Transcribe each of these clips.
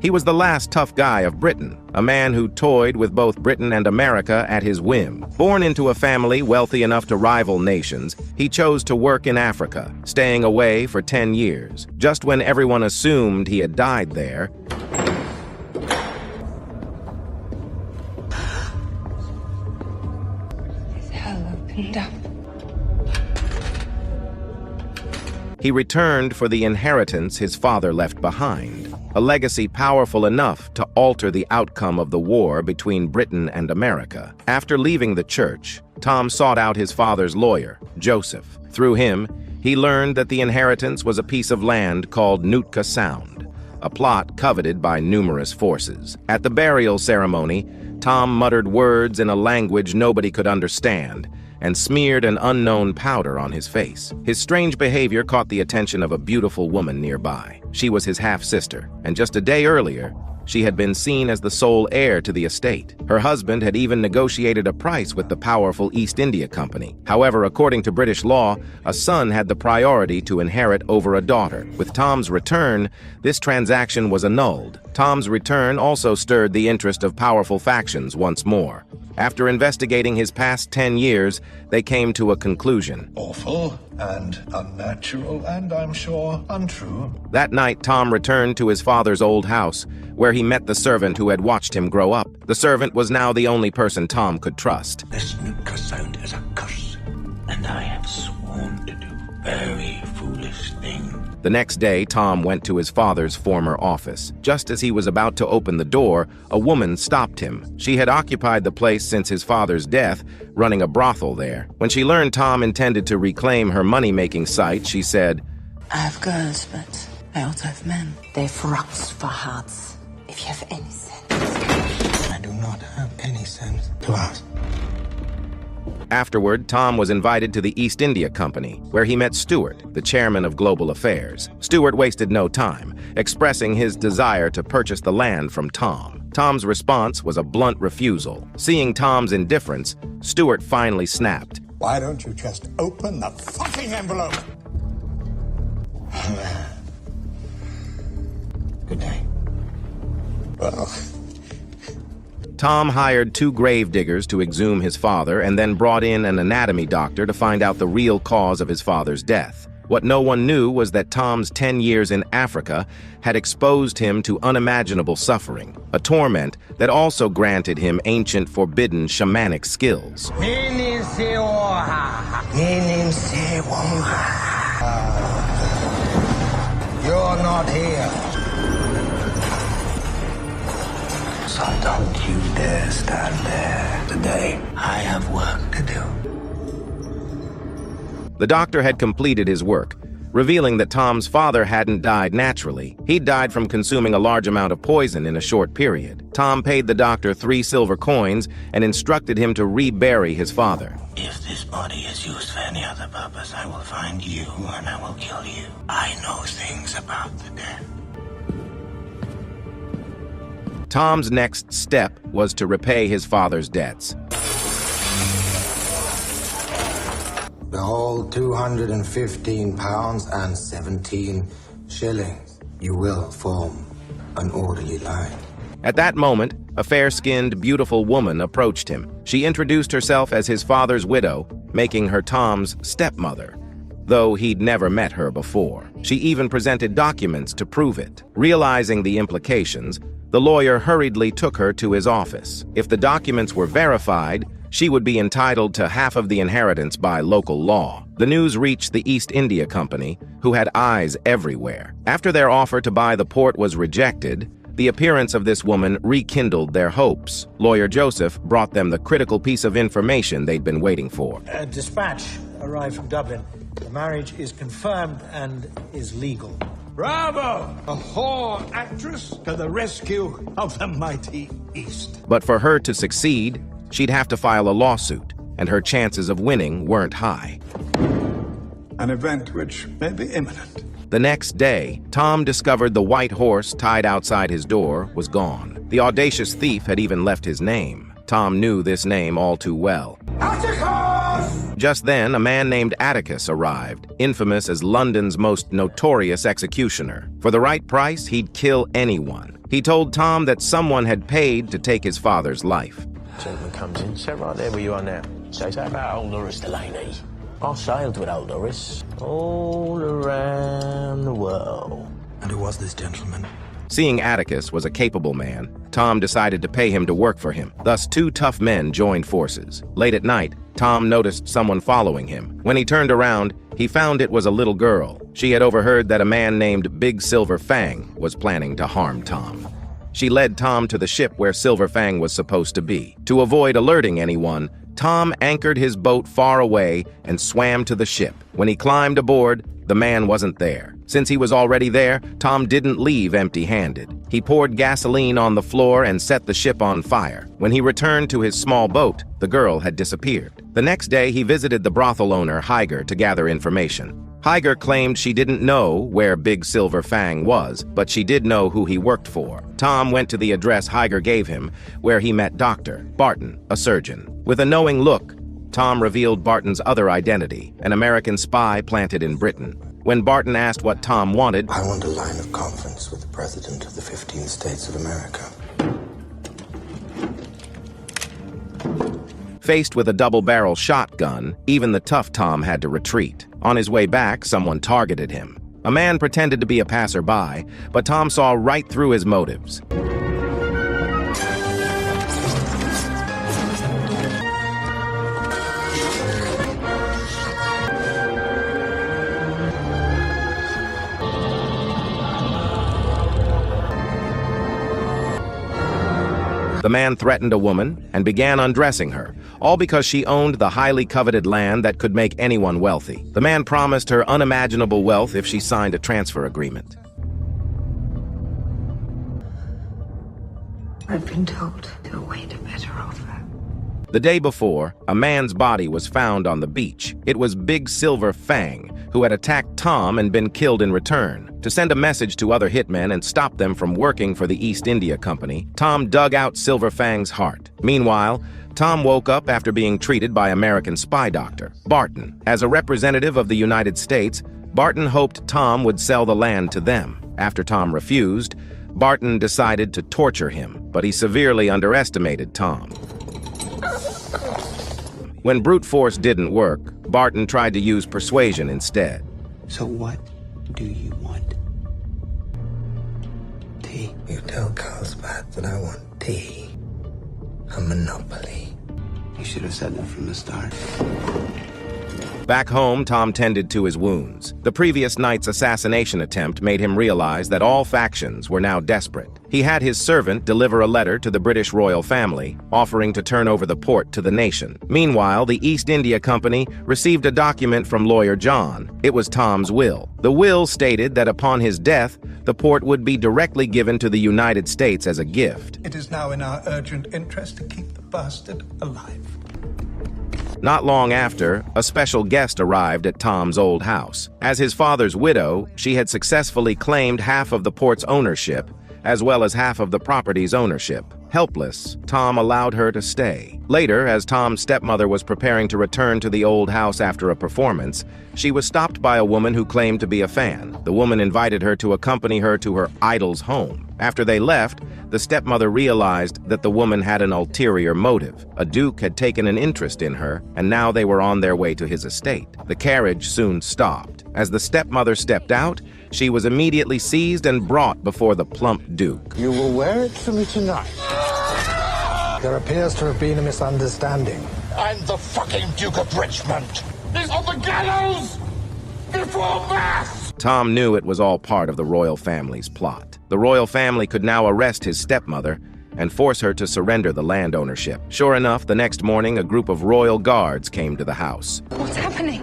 He was the last tough guy of Britain, a man who toyed with both Britain and America at his whim. Born into a family wealthy enough to rival nations, he chose to work in Africa, staying away for 10 years. Just when everyone assumed he had died there, hell opened up. he returned for the inheritance his father left behind, a legacy powerful enough to alter the outcome of the war between Britain and America. After leaving the church, Tom sought out his father's lawyer, Joseph. Through him, he learned that the inheritance was a piece of land called Nootka Sound, a plot coveted by numerous forces. At the burial ceremony, Tom muttered words in a language nobody could understand and smeared an unknown powder on his face. His strange behavior caught the attention of a beautiful woman nearby. She was his half-sister, and just a day earlier, she had been seen as the sole heir to the estate. Her husband had even negotiated a price with the powerful East India Company. However, according to British law, a son had the priority to inherit over a daughter. With Tom's return, this transaction was annulled. Tom's return also stirred the interest of powerful factions once more. After investigating his past 10 years, they came to a conclusion. Awful and unnatural and, I'm sure, untrue. That night, Tom returned to his father's old house, where he met the servant who had watched him grow up. The servant was now the only person Tom could trust. This Nootka Sound is a curse, and I have sworn to do very foolish things. The next day, Tom went to his father's former office. Just as he was about to open the door, a woman stopped him. She had occupied the place since his father's death, running a brothel there. When she learned Tom intended to reclaim her money-making site, she said, I have girls, but I also have men. They've rocks for hearts, if you have any sense. I do not have any sense to ask. Afterward, Tom was invited to the East India Company, where he met Stuart, the chairman of global affairs. Stuart wasted no time, expressing his desire to purchase the land from Tom. Tom's response was a blunt refusal. Seeing Tom's indifference, Stuart finally snapped. Why don't you just open the fucking envelope? Good day. Well, Tom hired 2 gravediggers to exhume his father and then brought in an anatomy doctor to find out the real cause of his father's death. What no one knew was that Tom's 10 years in Africa had exposed him to unimaginable suffering, a torment that also granted him ancient forbidden shamanic skills. You're not here. So don't you dare stand there. Today, I have work to do. The doctor had completed his work, revealing that Tom's father hadn't died naturally. He'd died from consuming a large amount of poison in a short period. Tom paid the doctor 3 silver coins and instructed him to rebury his father. If this body is used for any other purpose, I will find you and I will kill you. I know things about the dead. Tom's next step was to repay his father's debts. Behold, 215 pounds and 17 shillings. You will form an orderly line. At that moment, a fair-skinned, beautiful woman approached him. She introduced herself as his father's widow, making her Tom's stepmother, though he'd never met her before. She even presented documents to prove it. Realizing the implications, the lawyer hurriedly took her to his office. If the documents were verified, she would be entitled to half of the inheritance by local law. The news reached the East India Company, who had eyes everywhere. After their offer to buy the port was rejected, the appearance of this woman rekindled their hopes. Lawyer Joseph brought them the critical piece of information they'd been waiting for. A dispatch arrived from Dublin. The marriage is confirmed and is legal. bravo! A whore actress to the rescue of the mighty East. But for her to succeed, she'd have to file a lawsuit, and her chances of winning weren't high. An event which may be imminent. The next day, Tom discovered the white horse tied outside his door was gone. The audacious thief had even left his name. Tom knew this name all too well. Atticus! Just then, a man named Atticus arrived, infamous as London's most notorious executioner. For the right price, he'd kill anyone. He told Tom that someone had paid to take his father's life. Gentleman comes in, sit right there where you are now. Says, how about old Norris Delaney? I sailed with old Norris all around the world. And who was this gentleman? Seeing Atticus was a capable man, Tom decided to pay him to work for him. Thus, two tough men joined forces. Late at night, Tom noticed someone following him. When he turned around, he found it was a little girl. She had overheard that a man named Big Silver Fang was planning to harm Tom. She led Tom to the ship where Silver Fang was supposed to be. To avoid alerting anyone, Tom anchored his boat far away and swam to the ship. When he climbed aboard, the man wasn't there. Since he was already there, Tom didn't leave empty-handed. He poured gasoline on the floor and set the ship on fire. When he returned to his small boat, the girl had disappeared. The next day, he visited the brothel owner, Heir, to gather information. Heir claimed she didn't know where Big Silver Fang was, but she did know who he worked for. Tom went to the address Heir gave him, where he met Dr. Barton, a surgeon. With a knowing look, Tom revealed Barton's other identity, an American spy planted in Britain. When Barton asked what Tom wanted, I want a line of conference with the President of the 15 States of America. Faced with a double-barrel shotgun, even the tough Tom had to retreat. On his way back, someone targeted him. A man pretended to be a passerby, but Tom saw right through his motives. The man threatened a woman and began undressing her, all because she owned the highly coveted land that could make anyone wealthy. The man promised her unimaginable wealth if she signed a transfer agreement. I've been told to await a better offer. The day before, a man's body was found on the beach. It was Big Silver Fang, who had attacked Tom and been killed in return. To send a message to other hitmen and stop them from working for the East India Company, Tom dug out Silver Fang's heart. Meanwhile, Tom woke up after being treated by American spy doctor Barton. As a representative of the United States, Barton hoped Tom would sell the land to them. After Tom refused, Barton decided to torture him, but he severely underestimated Tom. When brute force didn't work, Barton tried to use persuasion instead. So what do you want? Tea. You tell Carlsbad that I want tea. A monopoly. You should have said that from the start. Back home, Tom tended to his wounds. The previous night's assassination attempt made him realize that all factions were now desperate. He had his servant deliver a letter to the British royal family, offering to turn over the port to the nation. Meanwhile, the East India Company received a document from lawyer John. It was Tom's will. The will stated that upon his death, the port would be directly given to the United States as a gift. It is now in our urgent interest to keep the bastard alive. Not long after, a special guest arrived at Tom's old house. As his father's widow, she had successfully claimed half of the port's ownership, as well as half of the property's ownership. Helpless, Tom allowed her to stay. Later, as Tom's stepmother was preparing to return to the old house after a performance, she was stopped by a woman who claimed to be a fan. The woman invited her to accompany her to her idol's home. After they left, the stepmother realized that the woman had an ulterior motive. A duke had taken an interest in her, and now they were on their way to his estate. The carriage soon stopped. As the stepmother stepped out, she was immediately seized and brought before the plump duke. You will wear it for me tonight. There appears to have been a misunderstanding. I'm the fucking Duke of Richmond. He's on the gallows before Mass! Tom knew it was all part of the royal family's plot. The royal family could now arrest his stepmother and force her to surrender the land ownership. Sure enough, the next morning, a group of royal guards came to the house. What's happening?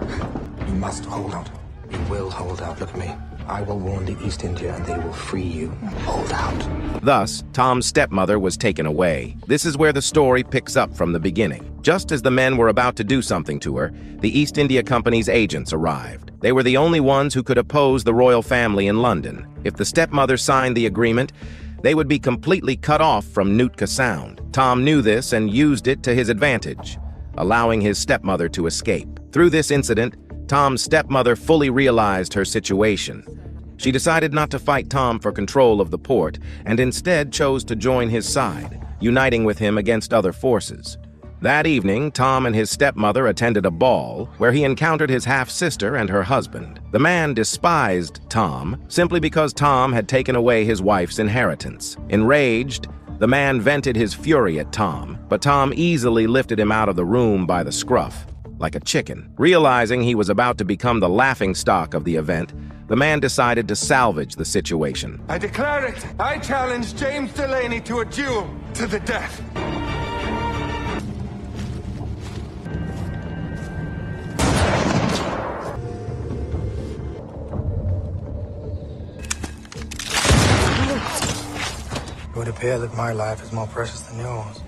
You must hold out. You will hold out. Look at me. I will warn the East India and they will free you. Hold out. Thus, Tom's stepmother was taken away. This is where the story picks up from the beginning. Just as the men were about to do something to her, the East India Company's agents arrived. They were the only ones who could oppose the royal family in London. If the stepmother signed the agreement, they would be completely cut off from Nootka Sound. Tom knew this and used it to his advantage, allowing his stepmother to escape. Through this incident, Tom's stepmother fully realized her situation. She decided not to fight Tom for control of the port and instead chose to join his side, uniting with him against other forces. That evening, Tom and his stepmother attended a ball where he encountered his half-sister and her husband. The man despised Tom simply because Tom had taken away his wife's inheritance. Enraged, the man vented his fury at Tom, but Tom easily lifted him out of the room by the scruff, like a chicken. Realizing he was about to become the laughingstock of the event, the man decided to salvage the situation. I declare it! I challenge James Delaney to a duel to the death! It would appear that my life is more precious than yours.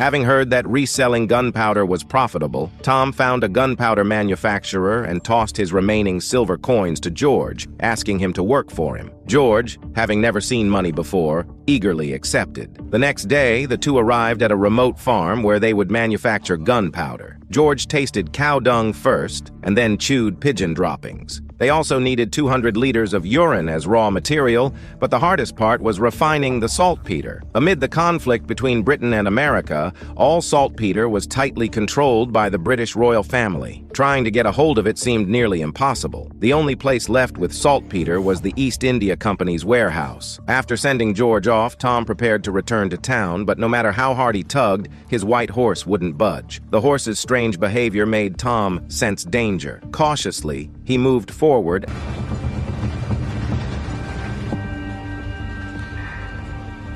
Having heard that reselling gunpowder was profitable, Tom found a gunpowder manufacturer and tossed his remaining silver coins to George, asking him to work for him. George, having never seen money before, eagerly accepted. The next day, the two arrived at a remote farm where they would manufacture gunpowder. George tasted cow dung first and then chewed pigeon droppings. They also needed 200 liters of urine as raw material, but the hardest part was refining the saltpeter. Amid the conflict between Britain and America, all saltpeter was tightly controlled by the British royal family. Trying to get a hold of it seemed nearly impossible. The only place left with saltpeter was the East India Company's warehouse. After sending George off, Tom prepared to return to town, but no matter how hard he tugged, his white horse wouldn't budge. The horse's strange behavior made Tom sense danger. Cautiously, he moved forward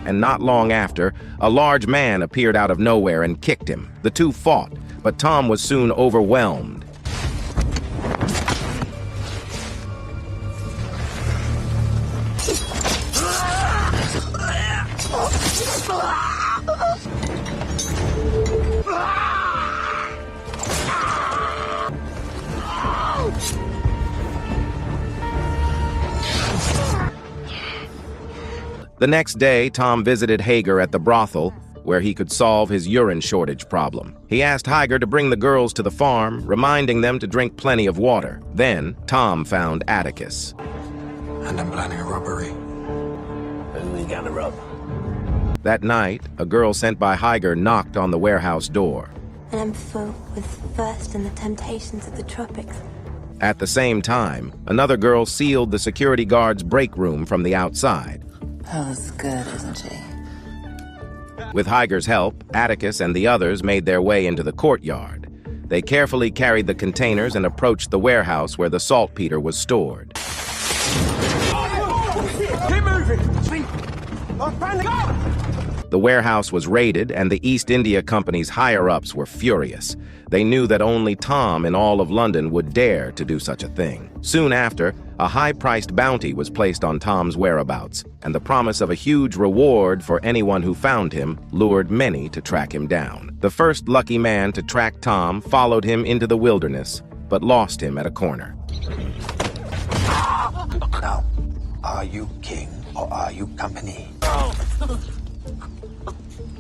and not long after, a large man appeared out of nowhere and kicked him. The two fought, but Tom was soon overwhelmed. The next day, Tom visited Hager at the brothel, where he could solve his urine shortage problem. He asked Hager to bring the girls to the farm, reminding them to drink plenty of water. Then, Tom found Atticus. And I'm planning a robbery. Who we gonna rob? That night, a girl sent by Hager knocked on the warehouse door. And I'm full with thirst and the temptations of the tropics. At the same time, another girl sealed the security guard's break room from the outside. Pearl's good, isn't she? With Hager's help, Atticus and the others made their way into the courtyard. They carefully carried the containers and approached the warehouse where the saltpeter was stored. Keep moving! The warehouse was raided, and the East India Company's higher-ups were furious. They knew that only Tom in all of London would dare to do such a thing. Soon after, a high-priced bounty was placed on Tom's whereabouts, and the promise of a huge reward for anyone who found him lured many to track him down. The first lucky man to track Tom followed him into the wilderness, but lost him at a corner. Now, are you king or are you company?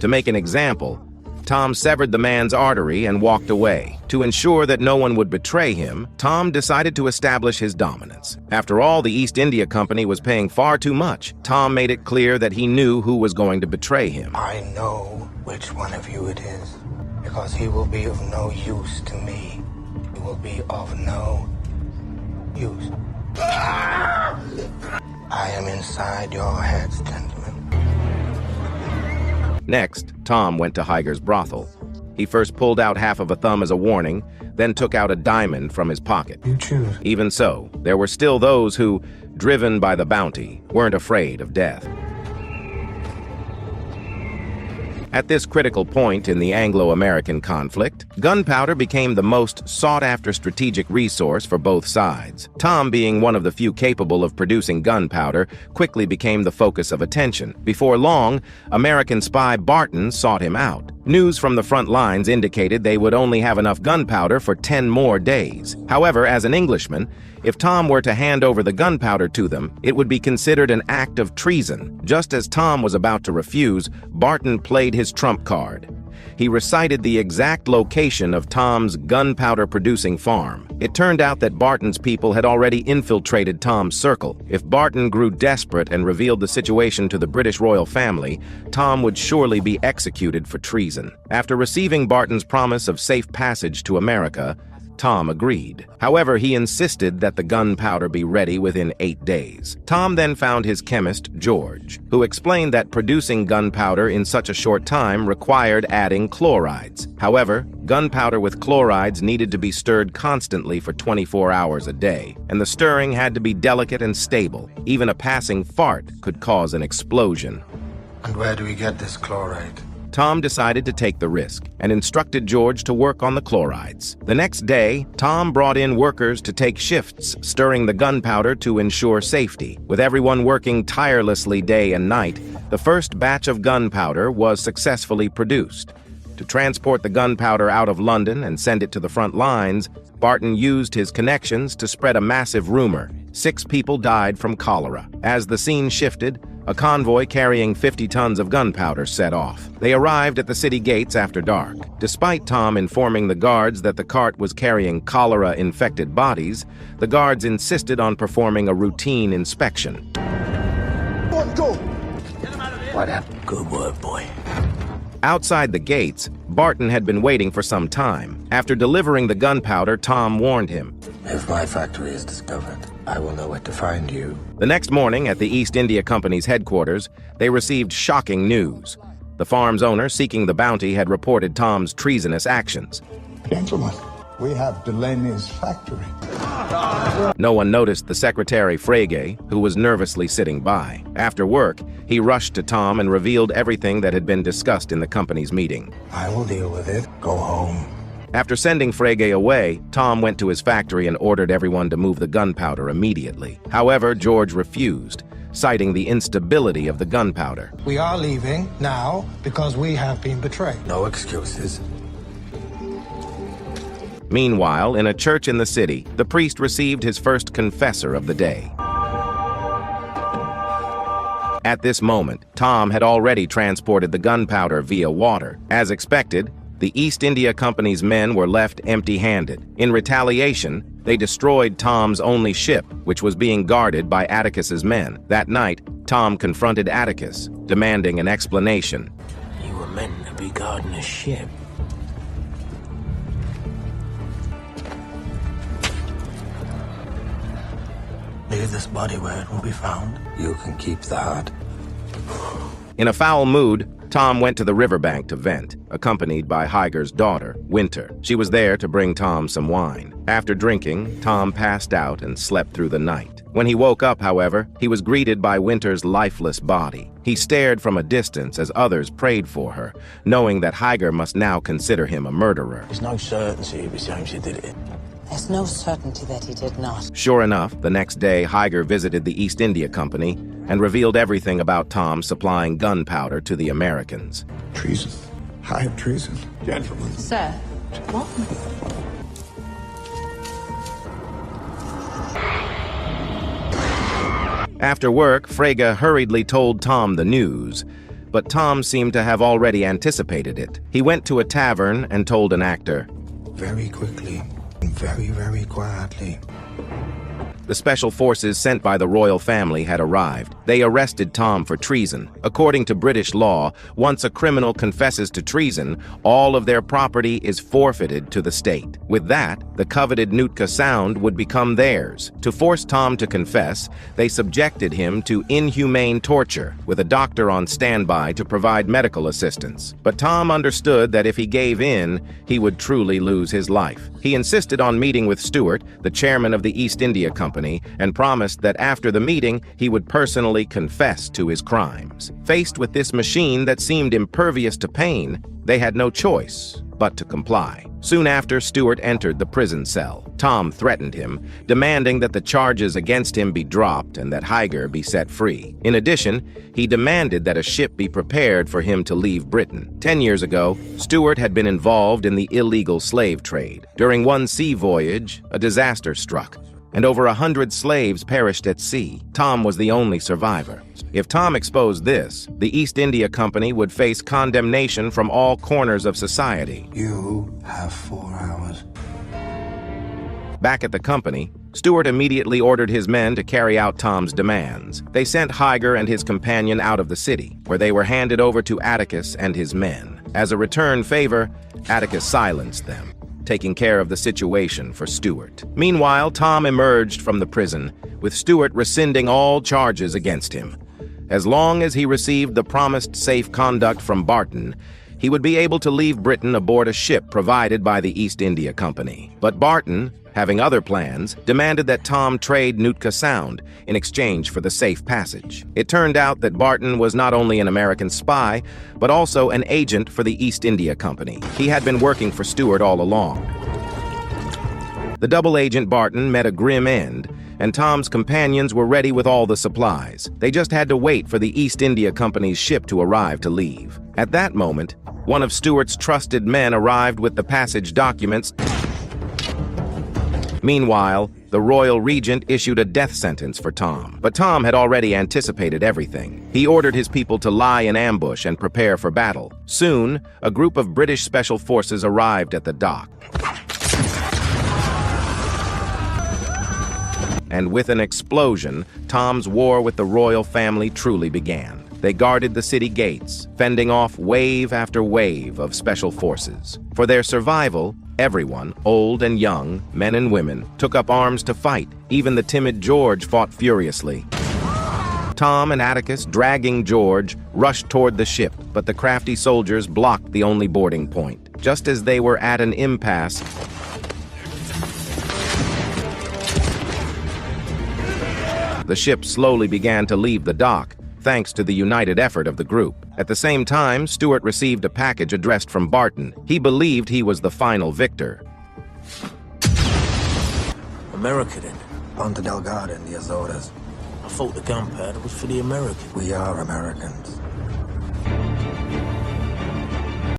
To make an example, Tom severed the man's artery and walked away. To ensure that no one would betray him, Tom decided to establish his dominance. After all, the East India Company was paying far too much. Tom made it clear that he knew who was going to betray him. I know which one of you it is, because he will be of no use to me. He will be of no use. I am inside your heads, gentlemen. Next, Tom went to Hager's brothel. He first pulled out half of a thumb as a warning, then took out a diamond from his pocket. You choose. Even so, there were still those who, driven by the bounty, weren't afraid of death. At this critical point in the Anglo-American conflict, gunpowder became the most sought-after strategic resource for both sides. Tom, being one of the few capable of producing gunpowder, quickly became the focus of attention. Before long, American spy Barton sought him out. News from the front lines indicated they would only have enough gunpowder for 10 more days. However, as an Englishman, if Tom were to hand over the gunpowder to them, it would be considered an act of treason. Just as Tom was about to refuse, Barton played his trump card. he recited the exact location of Tom's gunpowder-producing farm. It turned out that Barton's people had already infiltrated Tom's circle. If Barton grew desperate and revealed the situation to the British royal family, Tom would surely be executed for treason. After receiving Barton's promise of safe passage to America, Tom agreed. However, he insisted that the gunpowder be ready within 8 days. Tom then found his chemist, George, who explained that producing gunpowder in such a short time required adding chlorides. However, gunpowder with chlorides needed to be stirred constantly for 24 hours a day, and the stirring had to be delicate and stable. Even a passing fart could cause an explosion. And where do we get this chloride? Tom decided to take the risk and instructed George to work on the chlorides. The next day, Tom brought in workers to take shifts, stirring the gunpowder to ensure safety. With everyone working tirelessly day and night, the first batch of gunpowder was successfully produced. To transport the gunpowder out of London and send it to the front lines, Barton used his connections to spread a massive rumor. 6 people died from cholera. As the scene shifted, a convoy carrying 50 tons of gunpowder set off. They arrived at the city gates after dark. Despite Tom informing the guards that the cart was carrying cholera-infected bodies, the guards insisted on performing a routine inspection. Go! What happened? Good work, boy. Outside the gates, Barton had been waiting for some time. After delivering the gunpowder, Tom warned him. If my factory is discovered, I will know where to find you. The next morning, at the East India Company's headquarters, they received shocking news. The farm's owner, seeking the bounty, had reported Tom's treasonous actions. Gentlemen, we have Delaney's factory. No one noticed the secretary, Frege, who was nervously sitting by. After work, he rushed to Tom and revealed everything that had been discussed in the company's meeting. I will deal with it. Go home. After sending Frege away, Tom went to his factory and ordered everyone to move the gunpowder immediately. However, George refused, citing the instability of the gunpowder. We are leaving now because we have been betrayed. No excuses. Meanwhile, in a church in the city, the priest received his first confessor of the day. At this moment, Tom had already transported the gunpowder via water. As expected, the East India Company's men were left empty-handed. In retaliation, they destroyed Tom's only ship, which was being guarded by Atticus's men. That night, Tom confronted Atticus, demanding an explanation. You were meant to be guarding a ship. Leave this body where it will be found. You can keep the heart. In a foul mood, Tom went to the riverbank to vent, accompanied by Heir's daughter, Winter. She was there to bring Tom some wine. After drinking, Tom passed out and slept through the night. When he woke up, however, he was greeted by Winter's lifeless body. He stared from a distance as others prayed for her, knowing that Heir must now consider him a murderer. There's no certainty it was James who did it. There's no certainty that he did not. Sure enough, the next day, Heir visited the East India Company and revealed everything about Tom supplying gunpowder to the Americans. Treason. High treason. Gentlemen. Sir, what? After work, Frege hurriedly told Tom the news, but Tom seemed to have already anticipated it. He went to a tavern and told an actor, Very quickly, and very, very quietly. The special forces sent by the royal family had arrived. They arrested Tom for treason. According to British law, once a criminal confesses to treason, all of their property is forfeited to the state. With that, the coveted Nootka Sound would become theirs. To force Tom to confess, they subjected him to inhumane torture, with a doctor on standby to provide medical assistance. But Tom understood that if he gave in, he would truly lose his life. He insisted on meeting with Stuart, the chairman of the East India Company, and promised that after the meeting, he would personally confess to his crimes. Faced with this machine that seemed impervious to pain, they had no choice but to comply. Soon after, Stuart entered the prison cell. Tom threatened him, demanding that the charges against him be dropped and that Heir be set free. In addition, he demanded that a ship be prepared for him to leave Britain. 10 years ago, Stuart had been involved in the illegal slave trade. During one sea voyage, a disaster struck. and over 100 slaves perished at sea. Tom was the only survivor. If Tom exposed this, the East India Company would face condemnation from all corners of society. You have 4 hours. Back at the company, Stuart immediately ordered his men to carry out Tom's demands. They sent Heir and his companion out of the city, where they were handed over to Atticus and his men. As a return favor, Atticus silenced them, taking care of the situation for Stuart. Meanwhile, Tom emerged from the prison, with Stuart rescinding all charges against him. As long as he received the promised safe conduct from Barton, he would be able to leave Britain aboard a ship provided by the East India Company. But Barton, having other plans, demanded that Tom trade Nootka Sound in exchange for the safe passage. It turned out that Barton was not only an American spy, but also an agent for the East India Company. He had been working for Stuart all along. The double agent Barton met a grim end, and Tom's companions were ready with all the supplies. They just had to wait for the East India Company's ship to arrive to leave. At that moment, one of Stuart's trusted men arrived with the passage documents. Meanwhile, the royal regent issued a death sentence for Tom. But Tom had already anticipated everything. He ordered his people to lie in ambush and prepare for battle. Soon, a group of British special forces arrived at the dock. And with an explosion, Tom's war with the royal family truly began. They guarded the city gates, fending off wave after wave of special forces. For their survival, everyone, old and young, men and women, took up arms to fight. Even the timid George fought furiously. Tom and Atticus, dragging George, rushed toward the ship, but the crafty soldiers blocked the only boarding point. Just as they were at an impasse, the ship slowly began to leave the dock, thanks to the united effort of the group. At the same time, Stuart received a package addressed from Barton. He believed he was the final victor. America then? Ponta Delgada in the Azores. I thought the gunpowder was for the Americans. We are Americans.